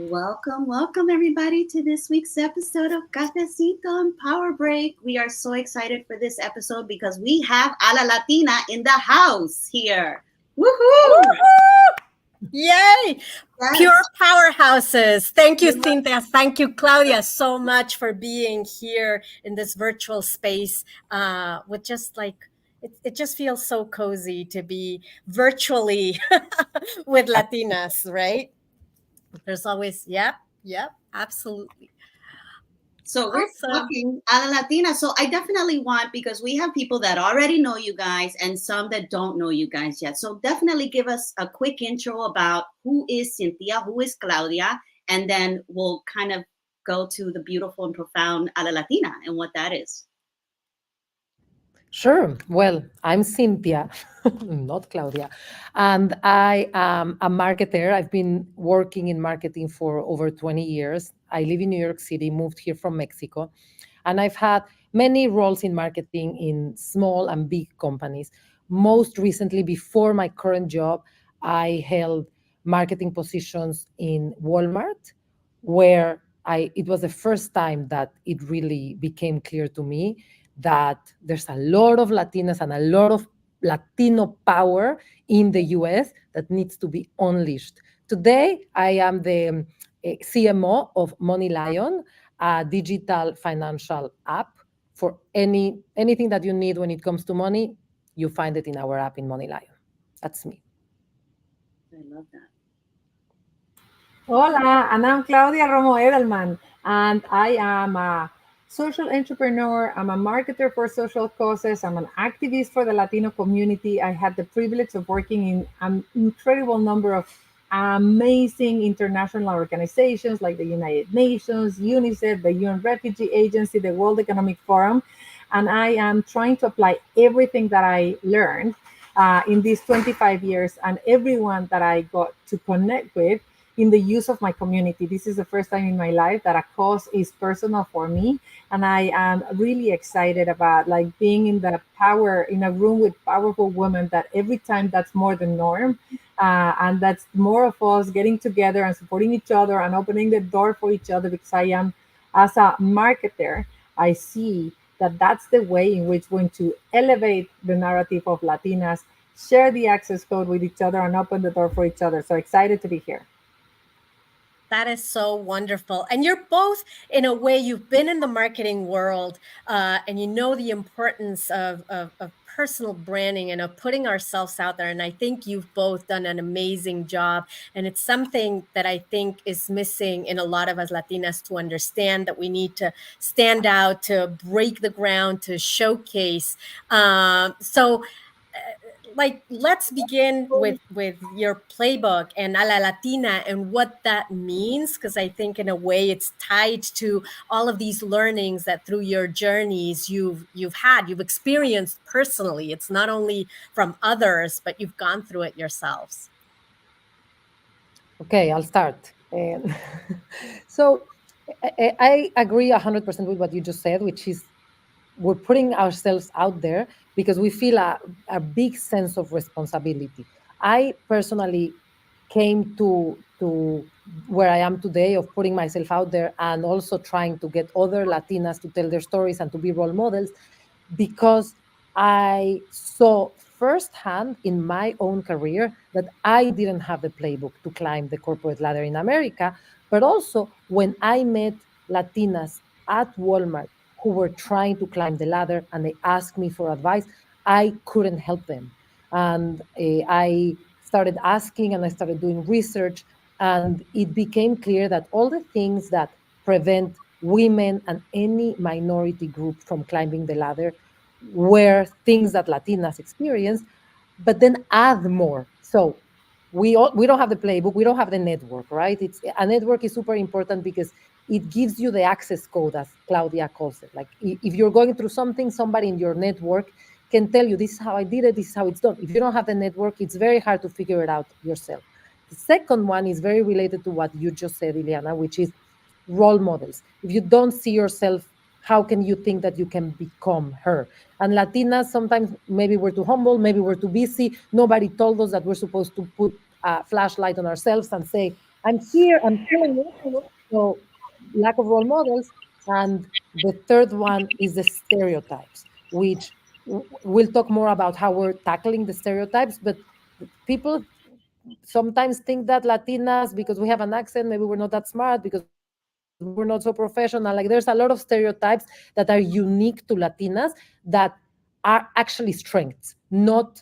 Welcome, welcome everybody to this week's episode of Cafecito and Power Break. We are so excited for this episode because we have A La Latina in the house here. Woohoo! Woohoo! Yay! Yes. Pure powerhouses. Thank you, Cynthia. Thank you, Claudia, so much for being here in this virtual space. With just like it just feels so cozy to be virtually with Latinas, right? There's always, yep, absolutely. So we're Awesome. talking A La Latina. So I definitely want, because we have people that already know you guys and some that don't know you guys yet. So definitely give us a quick intro about who is Cynthia, who is Claudia, and then we'll kind of go to the beautiful and profound A La Latina and what that is. Sure. Well, I'm Cynthia, not Claudia, and I am a marketer. I've been working in marketing for over 20 years. I live in New York City, moved here from Mexico, and I've had many roles in marketing in small and big companies. Most recently, before my current job, I held marketing positions in Walmart, where it was the first time that it really became clear to me that there's a lot of Latinas and a lot of Latino power in the US that needs to be unleashed. Today, I am the CMO of Money Lion, a digital financial app for anything that you need when it comes to money. You find it in our app in Money Lion. That's me. I love that. Hola, and I'm Claudia Romo Edelman, and I am a social entrepreneur. I'm a marketer for social causes. I'm an activist for the Latino community. I had the privilege of working in an incredible number of amazing international organizations like the United Nations, UNICEF, the UN Refugee Agency, the World Economic Forum, and I am trying to apply everything that I learned in these 25 years and everyone that I got to connect with in the use of my community. This is the first time in my life that a cause is personal for me. And I am really excited about like being in a room with powerful women that every time that's more the norm. And that's more of us getting together and supporting each other and opening the door for each other, because I am, as a marketer, I see that that's the way in which we're going to elevate the narrative of Latinas, share the access code with each other and open the door for each other. So excited to be here. That is so wonderful. And you're both, in a way, you've been in the marketing world and you know the importance of personal branding and of putting ourselves out there. And I think you've both done an amazing job. And it's something that I think is missing in a lot of us Latinas, to understand that we need to stand out, to break the ground, to showcase. Let's begin with your playbook and A La Latina and what that means, because I think in a way it's tied to all of these learnings that through your journeys you've experienced personally. It's not only from others, but you've gone through it yourselves. Okay, I'll start. So I agree 100% with what you just said, which is we're putting ourselves out there because we feel a big sense of responsibility. I personally came to where I am today of putting myself out there and also trying to get other Latinas to tell their stories and to be role models, because I saw firsthand in my own career that I didn't have the playbook to climb the corporate ladder in America, but also when I met Latinas at Walmart who were trying to climb the ladder and they asked me for advice, I couldn't help them. And I started asking and I started doing research, and it became clear that all the things that prevent women and any minority group from climbing the ladder were things that Latinas experience, but then add more. So we don't have the playbook, we don't have the network, right? It's a network is super important because it gives you the access code, as Claudia calls it. Like if you're going through something, somebody in your network can tell you, this is how I did it, this is how it's done. If you don't have the network, it's very hard to figure it out yourself. The second one is very related to what you just said, Ileana, which is role models. If you don't see yourself, how can you think that you can become her? And Latinas, sometimes maybe we're too humble, maybe we're too busy. Nobody told us that we're supposed to put a flashlight on ourselves and say, I'm here, I'm killing it. So lack of role models. And the third one is the stereotypes, which we'll talk more about how we're tackling the stereotypes, but people sometimes think that Latinas, because we have an accent, maybe we're not that smart, because we're not so professional. Like there's a lot of stereotypes that are unique to Latinas that are actually strengths, not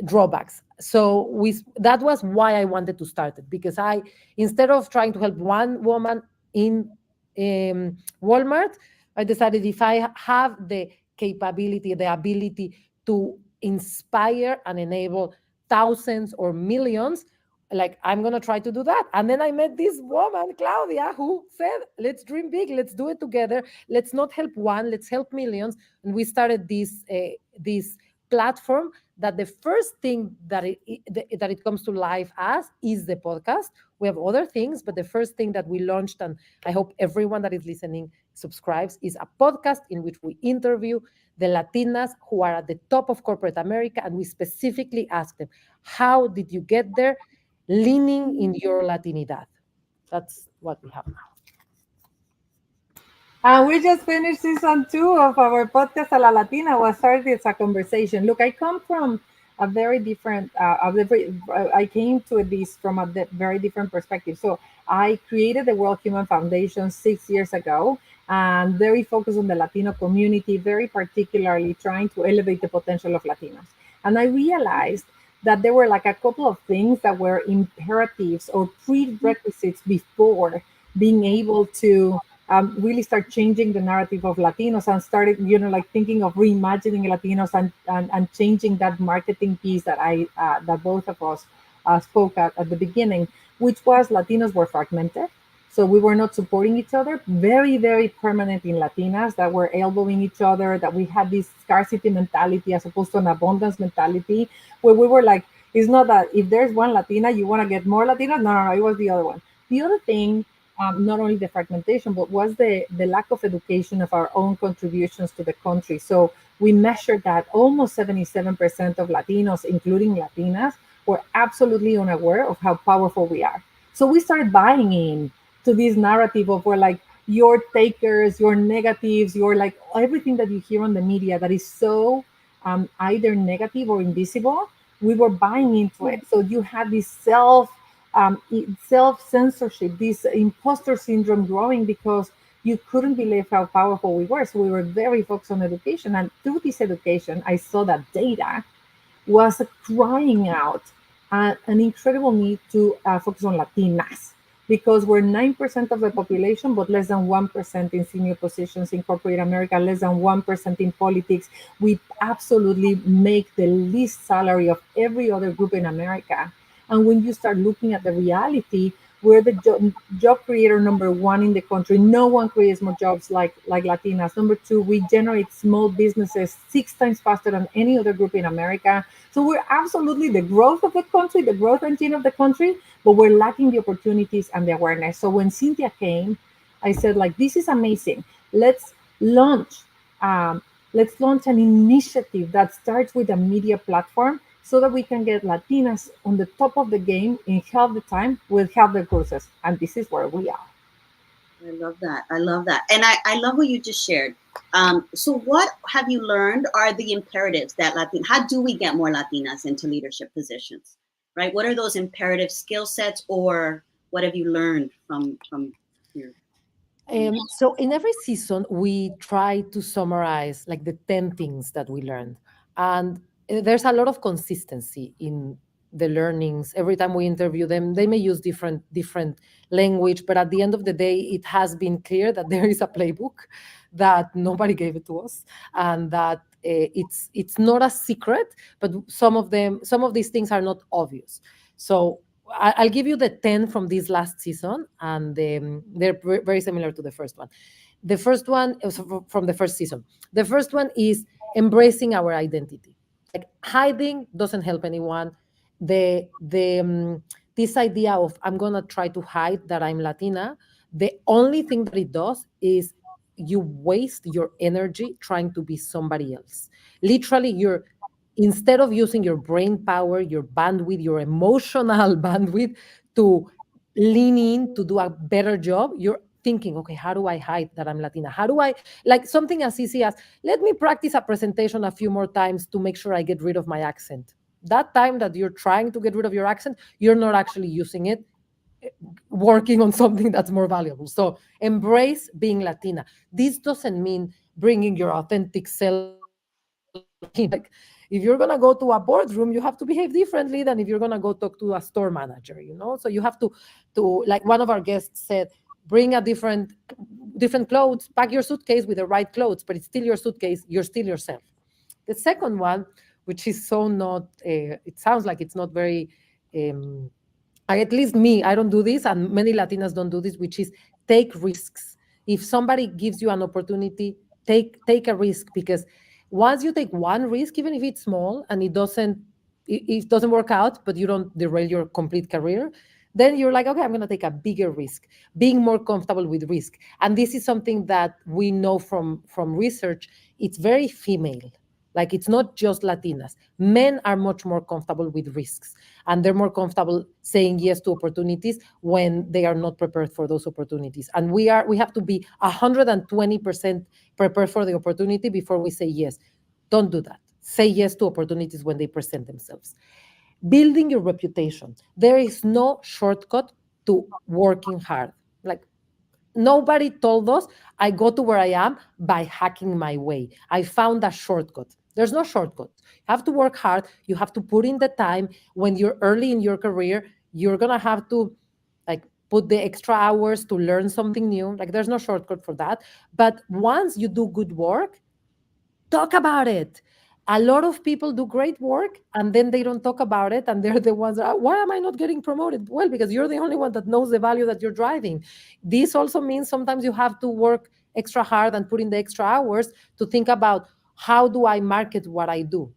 drawbacks. So that was why I wanted to start it, because I, instead of trying to help one woman in Walmart, I decided if I have the capability, the ability to inspire and enable thousands or millions, like I'm gonna try to do that. And then I met this woman, Claudia, who said, "Let's dream big. Let's do it together. Let's not help one. Let's help millions." And we started this platform that the first thing that it comes to life as is the podcast. We have other things, but the first thing that we launched, and I hope everyone that is listening subscribes, is a podcast in which we interview the Latinas who are at the top of corporate America, and we specifically ask them, how did you get there, leaning in your Latinidad? That's what we have now. And we just finished season 2 of our podcast, A La Latina. What started as a conversation. Look, I come from a very different, I came to this from a very different perspective. So I created the World Human Foundation 6 years ago, and very focused on the Latino community, very particularly trying to elevate the potential of Latinos. And I realized that there were like a couple of things that were imperatives or prerequisites before being able to really start changing the narrative of Latinos, and started, like thinking of reimagining Latinos, and changing that marketing piece that that both of us spoke at the beginning, which was Latinos were fragmented. So we were not supporting each other, very, very permanent in Latinas, that were elbowing each other, that we had this scarcity mentality as opposed to an abundance mentality, where we were like, it's not that if there's one Latina, you want to get more Latinos. No, no, no, it was the other one. The other thing, not only the fragmentation, but was the lack of education of our own contributions to the country. So we measured that almost 77% of Latinos, including Latinas, were absolutely unaware of how powerful we are. So we started buying in to this narrative of where like your takers, your negatives, your like everything that you hear on the media that is so either negative or invisible. We were buying into it. So you had this self censorship, this imposter syndrome growing, because you couldn't believe how powerful we were. So we were very focused on education. And through this education, I saw that data was crying out an incredible need to focus on Latinas, because we're 9% of the population, but less than 1% in senior positions in corporate America, less than 1% in politics. We absolutely make the least salary of every other group in America. And when you start looking at the reality, we're the job creator number 1 in the country. No one creates more jobs like Latinas. Number 2, we generate small businesses 6 times faster than any other group in America. So we're absolutely the growth of the country, the growth engine of the country, but we're lacking the opportunities and the awareness. So when Cynthia came, I said, like, this is amazing. Let's launch an initiative that starts with a media platform, so that we can get Latinas on the top of the game in half the time with half the courses. And this is where we are. I love that. I love that. And I love what you just shared. So what have you learned are the imperatives that how do we get more Latinas into leadership positions, right? What are those imperative skill sets, or what have you learned from here? So in every season, we try to summarize like the 10 things that we learned. And there's a lot of consistency in the learnings. Every time we interview them, they may use different language, but at the end of the day, it has been clear that there is a playbook, that nobody gave it to us, and that it's not a secret, but some of these things are not obvious. So I'll give you the 10 from this last season, and they're very similar to the first one. The first one is from the first season. The first one is embracing our identity. Like, hiding doesn't help anyone. This idea of I'm gonna try to hide that I'm Latina, the only thing that it does is you waste your energy trying to be somebody else. Literally, instead of using your brain power, your bandwidth, your emotional bandwidth to lean in to do a better job, you're thinking, okay, how do I hide that I'm Latina? How do I, like something as easy as, let me practice a presentation a few more times to make sure I get rid of my accent. That time that you're trying to get rid of your accent, you're not actually using it, working on something that's more valuable. So embrace being Latina. This doesn't mean bringing your authentic self to the meeting. Like if you're gonna go to a boardroom, you have to behave differently than if you're gonna go talk to a store manager. So you have to like one of our guests said, bring a different clothes, pack your suitcase with the right clothes, but it's still your suitcase. You're still yourself. The second one, which is so not, it sounds like it's not very um, at least me, I don't do this, and many Latinas don't do this, which is take risks. If somebody gives you an opportunity, take a risk, because once you take one risk, even if it's small and it doesn't work out, but you don't derail your complete career, then you're like, okay, I'm going to take a bigger risk, being more comfortable with risk. And this is something that we know from research. It's very female. Like it's not just Latinas. Men are much more comfortable with risks, and they're more comfortable saying yes to opportunities when they are not prepared for those opportunities. And we have to be 120% prepared for the opportunity before we say yes. Don't do that. Say yes to opportunities when they present themselves. Building your reputation. There is no shortcut to working hard. Like nobody told us I go to where I am by hacking my way. I found a shortcut. There's no shortcut. You have to work hard. You have to put in the time. When you're early in your career, you're going to have to like put the extra hours to learn something new. Like there's no shortcut for that. But once you do good work, talk about it. A lot of people do great work and then they don't talk about it, and they're the ones that, why am I not getting promoted? Well, because you're the only one that knows the value that you're driving. This also means sometimes you have to work extra hard and put in the extra hours to think about, how do I market what I do?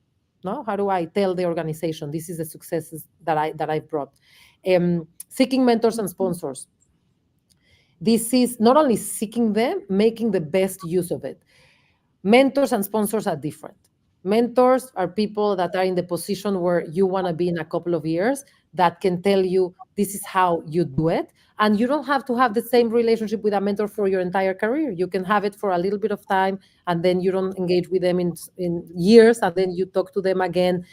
No, how do I tell the organization this is the successes that I've brought? Seeking mentors and sponsors. This is not only seeking them, making the best use of it. Mentors and sponsors are different. Mentors are people that are in the position where you want to be in a couple of years, that can tell you this is how you do it. And you don't have to have the same relationship with a mentor for your entire career. You can have it for a little bit of time, and then you don't engage with them in years, and then you talk to them again.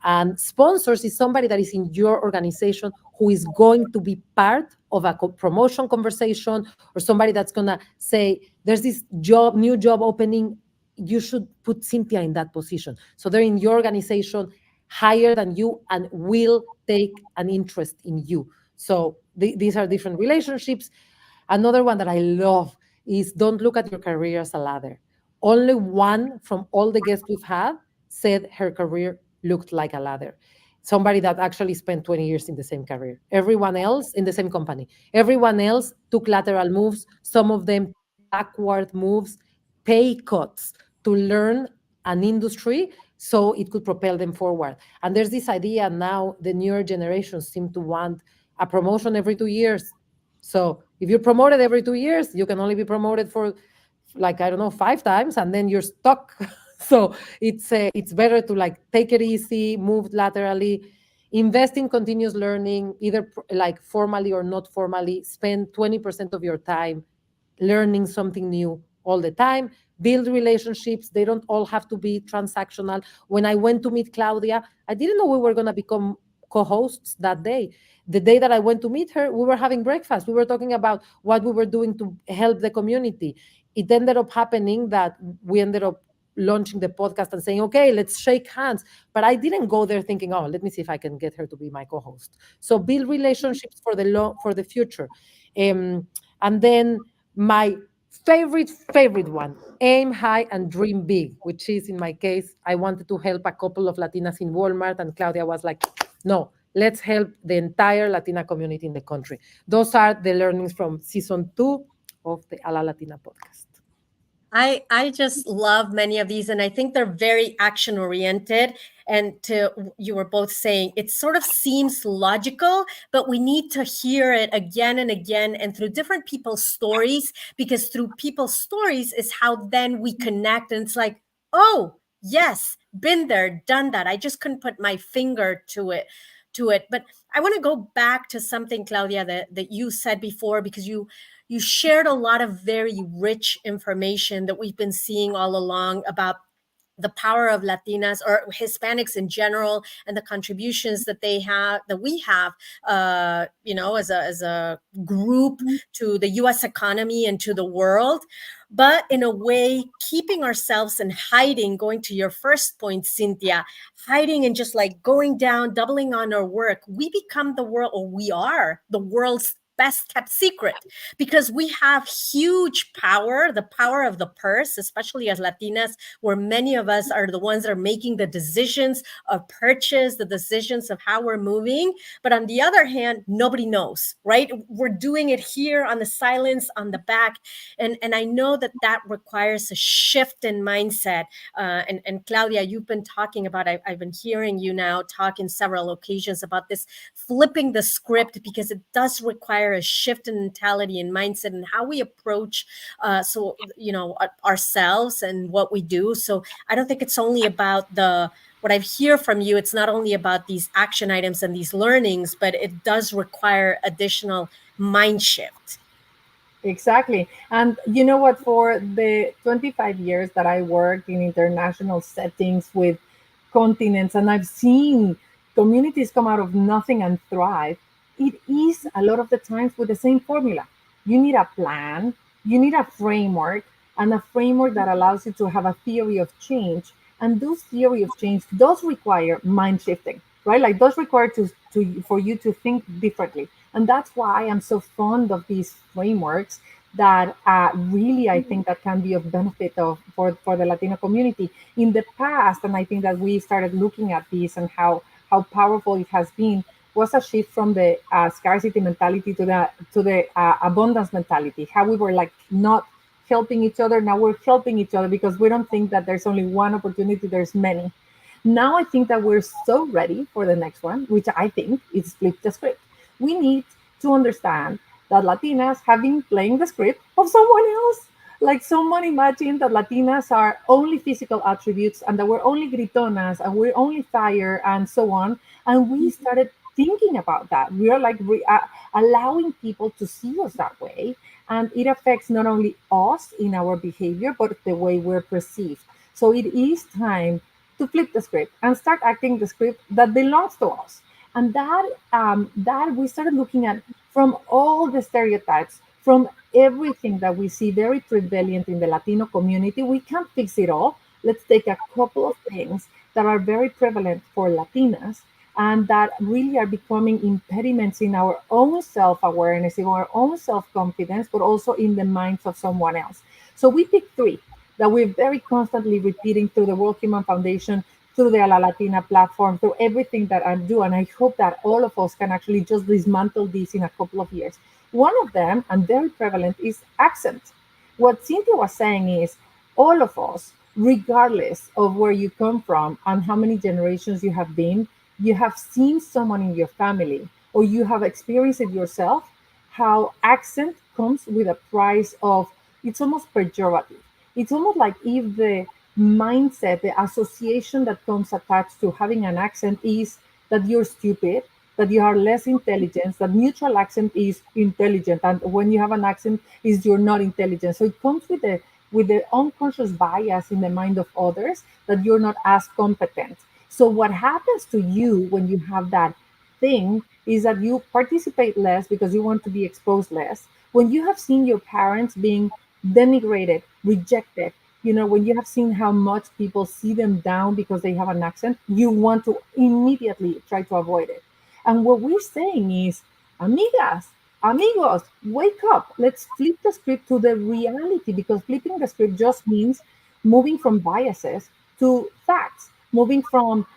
And sponsors is somebody that is in your organization who is going to be part of a promotion conversation, or somebody that's going to say, there's this new job opening, you should put Cynthia in that position. So they're in your organization, higher than you, and will take an interest in you. So these are different relationships. Another one that I love is, don't look at your career as a ladder. Only one from all the guests we've had said her career looked like a ladder. Somebody that actually spent 20 years in the same career. Everyone else in the same company. Everyone else took lateral moves. Some of them took backward moves, pay cuts to learn an industry so it could propel them forward. And there's this idea now, the newer generations seem to want a promotion every 2 years. So if you're promoted every 2 years, you can only be promoted for, like, I don't know, 5 times, and then you're stuck. So it's better to like take it easy, move laterally, invest in continuous learning, either like formally or not formally. Spend 20% of your time learning something new all the time. Build relationships. They don't all have to be transactional. When I went to meet Claudia, I didn't know we were going to become co-hosts that day. The day that I went to meet her, we were having breakfast. We were talking about what we were doing to help the community. It ended up happening that we ended up launching the podcast and saying, okay, let's shake hands. But I didn't go there thinking, oh, let me see if I can get her to be my co-host. So build relationships for the future. And then my favorite one, aim high and dream big, which is, in my case, I wanted to help a couple of Latinas in Walmart, and Claudia was like, no, let's help the entire Latina community in the country. Those are the learnings from season 2 of the A La Latina podcast. I just love many of these, and I think they're very action oriented. And to you were both saying, it sort of seems logical, but we need to hear it again and again, and through different people's stories, because through people's stories is how then we connect. And it's like, oh yes, been there, done that. I just couldn't put my finger to it. to it. But I want to go back to something, Claudia, that you said before, because you shared a lot of very rich information that we've been seeing all along about the power of Latinas or Hispanics in general, and the contributions that we have, as a group to the U.S. economy and to the world. But in a way, keeping ourselves in hiding, going to your first point, Cynthia, hiding and just like going down, doubling on our work, we become the world, or we are the world's best kept secret, because we have huge power, the power of the purse, especially as Latinas, where many of us are the ones that are making the decisions of purchase, the decisions of how we're moving. But on the other hand, nobody knows, right? We're doing it here on the silence, on the back. And I know that requires a shift in mindset. And Claudia, you've been talking about, I've been hearing you now talk in several occasions about this flipping the script, because it does require a shift in mentality and mindset and how we approach ourselves and what we do. So I don't think it's only about what I hear from you. It's not only about these action items and these learnings, but it does require additional mind shift. Exactly. And you know what? For the 25 years that I worked in international settings with continents, and I've seen communities come out of nothing and thrive, it is a lot of the times with the same formula. You need a plan, you need a framework, and a framework that allows you to have a theory of change. And those theory of change does require mind shifting, right? Like does require for you to think differently. And that's why I'm so fond of these frameworks that really I think that can be of benefit for the Latino community in the past. And I think that we started looking at this and how powerful it has been was a shift from the scarcity mentality to the abundance mentality. How we were like not helping each other. Now we're helping each other because we don't think that there's only one opportunity, there's many. Now I think that we're so ready for the next one, which I think is flip the script. We need to understand that Latinas have been playing the script of someone else. Like someone imagined that Latinas are only physical attributes and that we're only gritonas and we're only fire and so on. And we started thinking about that. We are like allowing people to see us that way. And it affects not only us in our behavior, but the way we're perceived. So it is time to flip the script and start acting the script that belongs to us. And that we started looking at from all the stereotypes, from everything that we see very prevalent in the Latino community. We can't fix it all. Let's take a couple of things that are very prevalent for Latinas and that really are becoming impediments in our own self-awareness, in our own self-confidence, but also in the minds of someone else. So we picked three that we're very constantly repeating through the World Human Foundation, through the A La Latina platform, through everything that I do. And I hope that all of us can actually just dismantle this in a couple of years. One of them, and very prevalent, is accent. What Cynthia was saying is all of us, regardless of where you come from and how many generations you have been, you have seen someone in your family or you have experienced it yourself, how accent comes with a price of, it's almost pejorative. It's almost like if the mindset, the association that comes attached to having an accent is that you're stupid, that you are less intelligent, that neutral accent is intelligent, and when you have an accent is you're not intelligent. So it comes with the unconscious bias in the mind of others that you're not as competent. So what happens to you when you have that thing is that you participate less because you want to be exposed less. When you have seen your parents being denigrated, rejected, when you have seen how much people see them down because they have an accent, you want to immediately try to avoid it. And what we're saying is, amigas, amigos, wake up. Let's flip the script to the reality, because flipping the script just means moving from biases to facts, moving from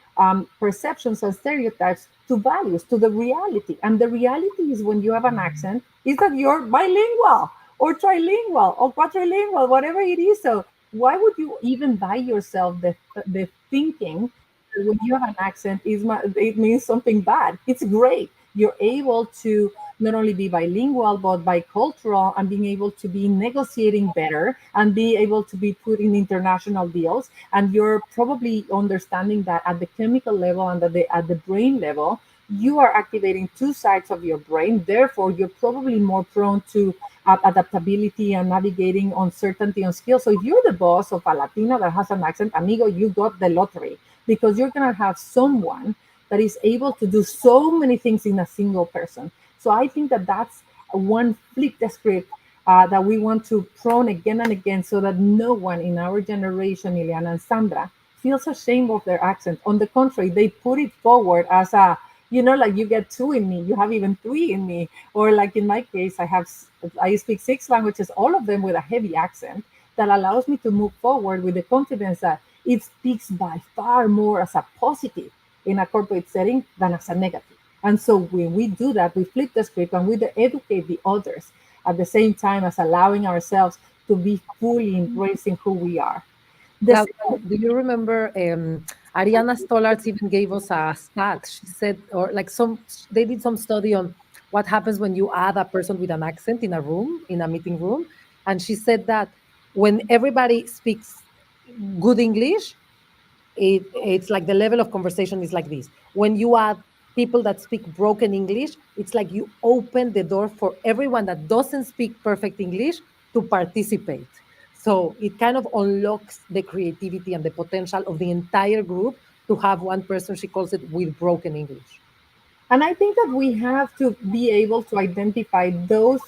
perceptions and stereotypes to values, to the reality. And the reality is when you have an accent, is that you're bilingual or trilingual or quadrilingual, whatever it is. So why would you even buy yourself the thinking that when you have an accent, it means something bad? It's great. You're able to not only be bilingual, but bicultural, and being able to be negotiating better and be able to be put in international deals. And you're probably understanding that at the chemical level and at the brain level, you are activating two sides of your brain. Therefore, you're probably more prone to adaptability and navigating uncertainty and skill. So if you're the boss of a Latina that has an accent, amigo, you got the lottery, because you're going to have someone that is able to do so many things in a single person. So I think that that's one flip the script that we want to prone again and again, so that no one in our generation, Ileana and Sandra, feels ashamed of their accent. On the contrary, they put it forward as a, like, you get two in me, you have even three in me. Or like in my case, I speak six languages, all of them with a heavy accent, that allows me to move forward with the confidence that it speaks by far more as a positive in a corporate setting than as a negative. And so when we do that, we flip the script and we educate the others at the same time as allowing ourselves to be fully embracing who we are. The Claudia, do you remember Ariana Stollarz even gave us a stat? She said, or like they did some study on what happens when you add a person with an accent in a room, in a meeting room. And she said that when everybody speaks good English, it's like the level of conversation is like this. When you add people that speak broken English, it's like you open the door for everyone that doesn't speak perfect English to participate. So it kind of unlocks the creativity and the potential of the entire group to have one person, she calls it, with broken English. And I think that we have to be able to identify those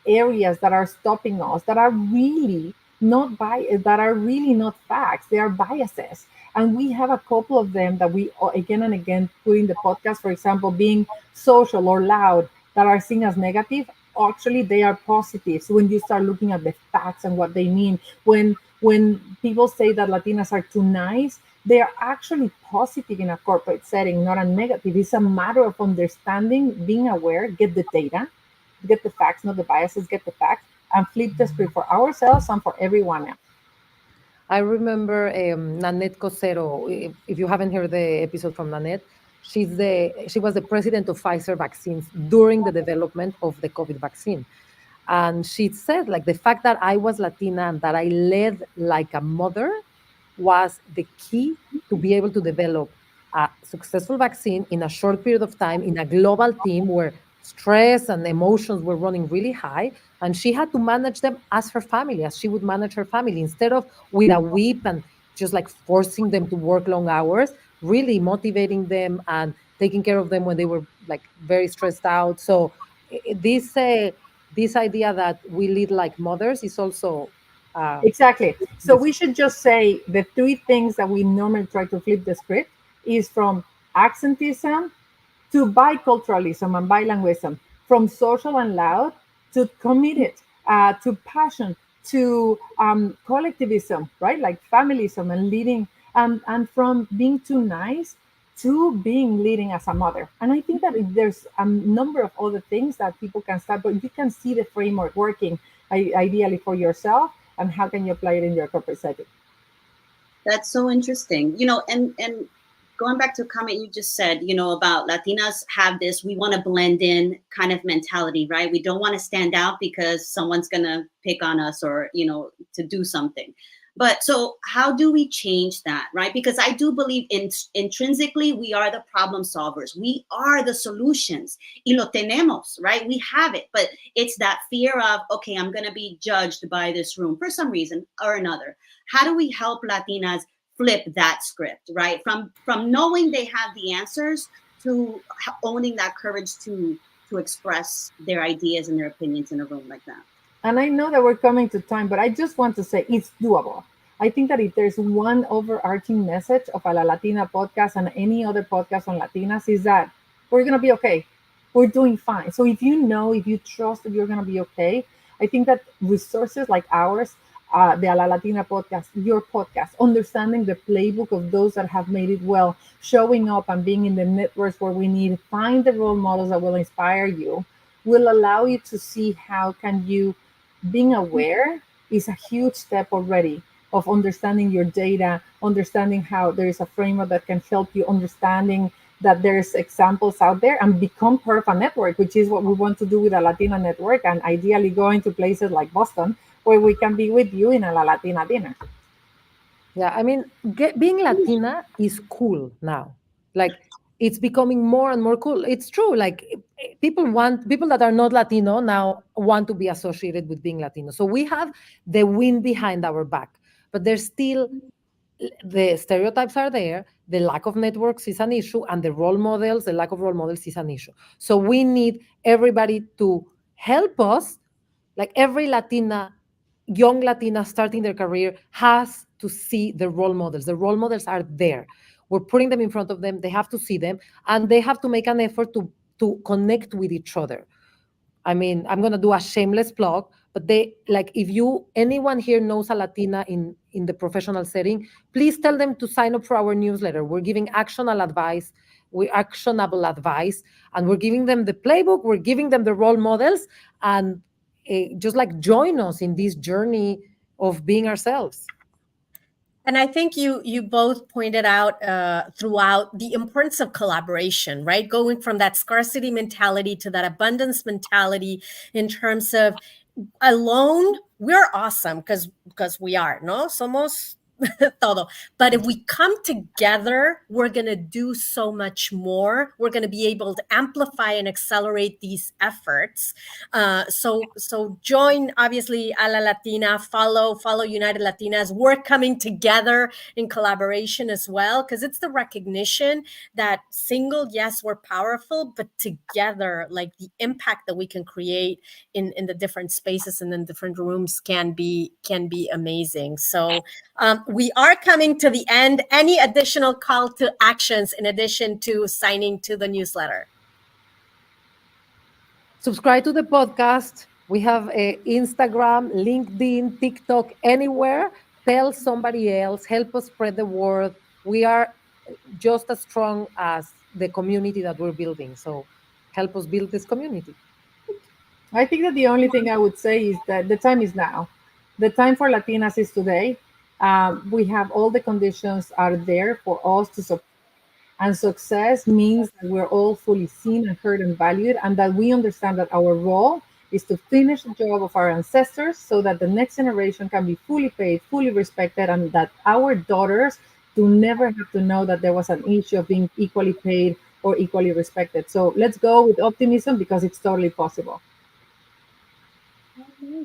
areas that are stopping us, that are really that are really not facts, they are biases. And we have a couple of them that we again and again put in the podcast. For example, being social or loud, that are seen as negative. Actually, they are positives when you start looking at the facts and what they mean. When people say that Latinas are too nice, they are actually positive in a corporate setting, not a negative. It's a matter of understanding, being aware, get the data, get the facts, not the biases, get the facts, and flip the script for ourselves and for everyone else. I remember Nanette Cosero. If you haven't heard the episode from Nanette, she was the president of Pfizer vaccines during the development of the COVID vaccine. And she said, like, the fact that I was Latina and that I led like a mother was the key to be able to develop a successful vaccine in a short period of time in a global team where stress and emotions were running really high. And she had to manage them as her family, as she would manage her family, instead of with a whip and just like forcing them to work long hours, really motivating them and taking care of them when they were like very stressed out. So this idea that we lead like mothers is also Exactly. So this. we should just say the three things that we normally try to flip the script is from accentism to biculturalism and bilingualism, from social and loud to committed, to passion, to collectivism, right? Like familism and leading, and from being too nice to being leading as a mother. And I think that there's a number of other things that people can start, but you can see the framework working ideally for yourself, and how can you apply it in your corporate setting. That's so interesting. And going back to a comment you just said, about Latinas have this, we want to blend in kind of mentality, right? We don't want to stand out because someone's going to pick on us or, to do something. But so how do we change that, right? Because I do believe intrinsically we are the problem solvers. We are the solutions. Y lo tenemos, right? We have it. But it's that fear of, okay, I'm going to be judged by this room for some reason or another. How do we help Latinas flip that script, right? From knowing they have the answers to owning that courage to express their ideas and their opinions in a room like that. And I know that we're coming to time, but I just want to say it's doable. I think that if there's one overarching message of A La Latina podcast and any other podcast on Latinas, is that we're going to be okay. We're doing fine. So if you trust that you're going to be okay, I think that resources like ours, the A La Latina podcast, your podcast, understanding the playbook of those that have made it well, showing up and being in the networks where we need, find the role models that will inspire you, will allow you to see how can you, being aware is a huge step already of understanding your data, understanding how there is a framework that can help you, understanding that there's examples out there, and become part of a network, which is what we want to do with a Latina network, and ideally going to places like Boston where we can be with you in a La Latina dinner. Yeah, I mean, being Latina is cool now. Like, it's becoming more and more cool. It's true. Like people that are not Latino now want to be associated with being Latino. So we have the wind behind our back, but there's still the stereotypes are there. The lack of networks is an issue, and the lack of role models is an issue. So we need everybody to help us. Like every young Latina starting their career has to see the role models. The role models are there. We're putting them in front of them. They have to see them, and they have to make an effort to connect with each other. I mean, I'm gonna do a shameless plug, but if anyone here knows a Latina in the professional setting, please tell them to sign up for our newsletter. We're giving actionable advice, and we're giving them the playbook. We're giving them the role models, and just like join us in this journey of being ourselves. And I think you both pointed out throughout the importance of collaboration, right? Going from that scarcity mentality to that abundance mentality in terms of alone, we're awesome because we are, no? Somos todo. But if we come together, we're going to do so much more. We're going to be able to amplify and accelerate these efforts. So join, obviously, A La Latina, follow United Latinas. We're coming together in collaboration as well, because it's the recognition that single, yes, we're powerful, but together, like the impact that we can create in the different spaces and in different rooms can be amazing. So we are coming to the end. Any additional call to actions in addition to signing to the newsletter? Subscribe to the podcast. We have Instagram, LinkedIn, TikTok, anywhere. Tell somebody else. Help us spread the word. We are just as strong as the community that we're building. So help us build this community. I think that the only thing I would say is that the time is now. The time for Latinas is today. We have all the conditions are there for us to support. And success means that we're all fully seen and heard and valued, and that we understand that our role is to finish the job of our ancestors so that the next generation can be fully paid, fully respected, and that our daughters do never have to know that there was an issue of being equally paid or equally respected. So let's go with optimism because it's totally possible.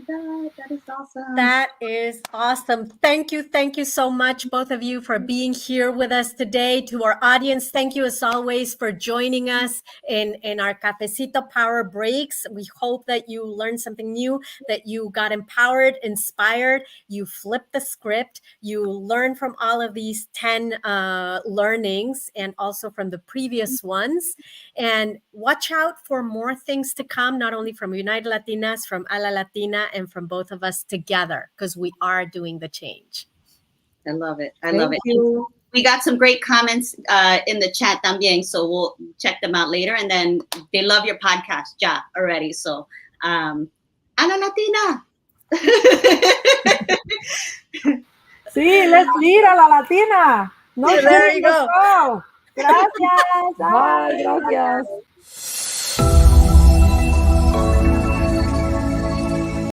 That is awesome. That is awesome. Thank you so much, both of you, for being here with us today. To our audience, thank you as always for joining us in our Cafecito Power Breaks. We hope that you learned something new, that you got empowered, inspired, you flipped the script, you learned from all of these 10 learnings and also from the previous ones. And watch out for more things to come, not only from United Latinas, from A La Latina, and from both of us together, because we are doing the change. I love it. I Thank love it. you. We got some great comments in the chat también, so we'll check them out later. And then they love your podcast, already. So, A La Latina. Sí, let's lead A La Latina. No, there you go. Gracias. Bye. Gracias.